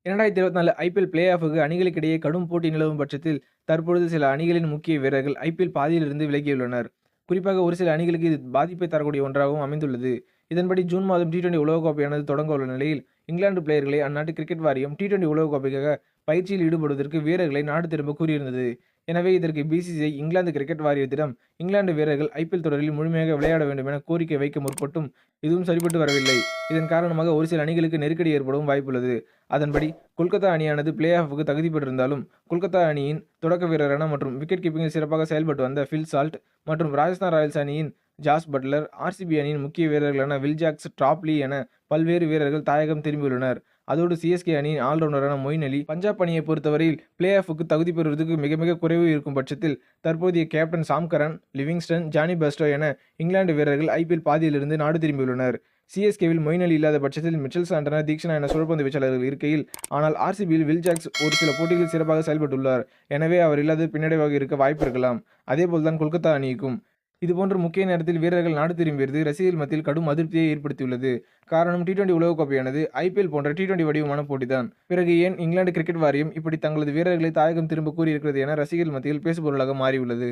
2024 IPL play ஆஃப்‌க்கு அணிகளுக்கிடையே கடும் போட்டி நிலவும் பட்சத்தில், தற்பொழுது சில அணிகளின் முக்கிய வீரர்கள் ஐபிஎல் பாதியிலிருந்து விலகியுள்ளனர். குறிப்பாக ஒரு சில அணிகளுக்கு இது பாதிப்பை தரக்கூடிய ஒன்றாகவும் அமைந்துள்ளது. இதன்படி ஜூன் மாதம் டி20 உலகக்கோப்பையானது தொடங்க உள்ள நிலையில், இங்கிலாந்து பிளேயர்களை அந்நாட்டு கிரிக்கெட் வாரியம் டி20 உலகக்கோப்பைக்காக பயிற்சியில் ஈடுபடுவதற்கு வீரர்களை நாடு திரும்ப கூறியிருந்தது. எனவே இதற்கு பிசிசிஐ இங்கிலாந்து கிரிக்கெட் வாரியத்திடம் இங்கிலாந்து வீரர்கள் ஐபிஎல் தொடரில் முழுமையாக விளையாட வேண்டும் என கோரிக்கை வைக்க முற்பட்டும், இதுவும் சரிபட்டு வரவில்லை. இதன் காரணமாக ஒரு சில அணிகளுக்கு நெருக்கடி ஏற்படவும் வாய்ப்புள்ளது. அதன்படி கொல்கத்தா அணியானது பிளே ஆஃப்‌க்கு தகுதி பெற்றிருந்தாலும், கொல்கத்தா அணியின் தொடக்க வீரரான மற்றும் விக்கெட் கீப்பிங்கில் சிறப்பாக செயல்பட்டு வந்த பில் சால்ட் மற்றும் ராஜஸ்தான் ராயல்ஸ் அணியின் ஜாஸ் பட்லர், ஆர்சிபி அணியின் முக்கிய வீரர்களான வில் ஜாக்ஸ், டாப் லீ என பல்வேறு வீரர்கள் தாயகம் திரும்பியுள்ளனர். அதோடு சிஎஸ்கே அணியின் ஆல்ரவுண்டரான மொயின் அலி, பஞ்சாப் அணியை பொறுத்தவரையில் பிளே ஆஃப்‌க்கு தகுதி பெறுவதற்கு மிக மிக குறைவு இருக்கும் பட்சத்தில், தற்போதைய captain Sam Curran, Livingstone, Jonny Bairstow என இங்கிலாந்து வீரர்கள் ஐபிஎல் பாதியிலிருந்து நாடு திரும்பியுள்ளனர். சிஎஸ்கேவில் மொயின் அலி இல்லாத பட்சத்தில் மிச்சல் சாண்டனர், தீக்ஷனா என சுழற்பந்து வீச்சாளர்கள் இருக்கையில், ஆனால் ஆர்சிபியில் வில் ஜாக்ஸ் ஒரு சில போட்டிகளில் சிறப்பாக செயல்பட்டுள்ளார். எனவே அவர் இல்லாதது பின்னடைவாக இருக்க வாய்ப்பு இருக்கலாம். அதேபோல்தான் கொல்கத்தா அணிக்கும். இதுபோன்ற முக்கிய நேரத்தில் வீரர்கள் நாடு திரும்பியது ரசிகர்கள் மத்தியில் கடும் அதிருப்தியை ஏற்படுத்தியுள்ளது. காரணம் டி20 உலகக்கோப்பையானது ஐபிஎல் போன்ற டி20 வடிவமான போட்டிதான். பிறகு ஏன் இங்கிலாந்து கிரிக்கெட் வாரியம் இப்படி தங்களது வீரர்களை தாயகம் திரும்ப கூறியிருக்கிறது என ரசிகர்கள் மத்தியில் பேசுபொருளாக மாறியுள்ளது.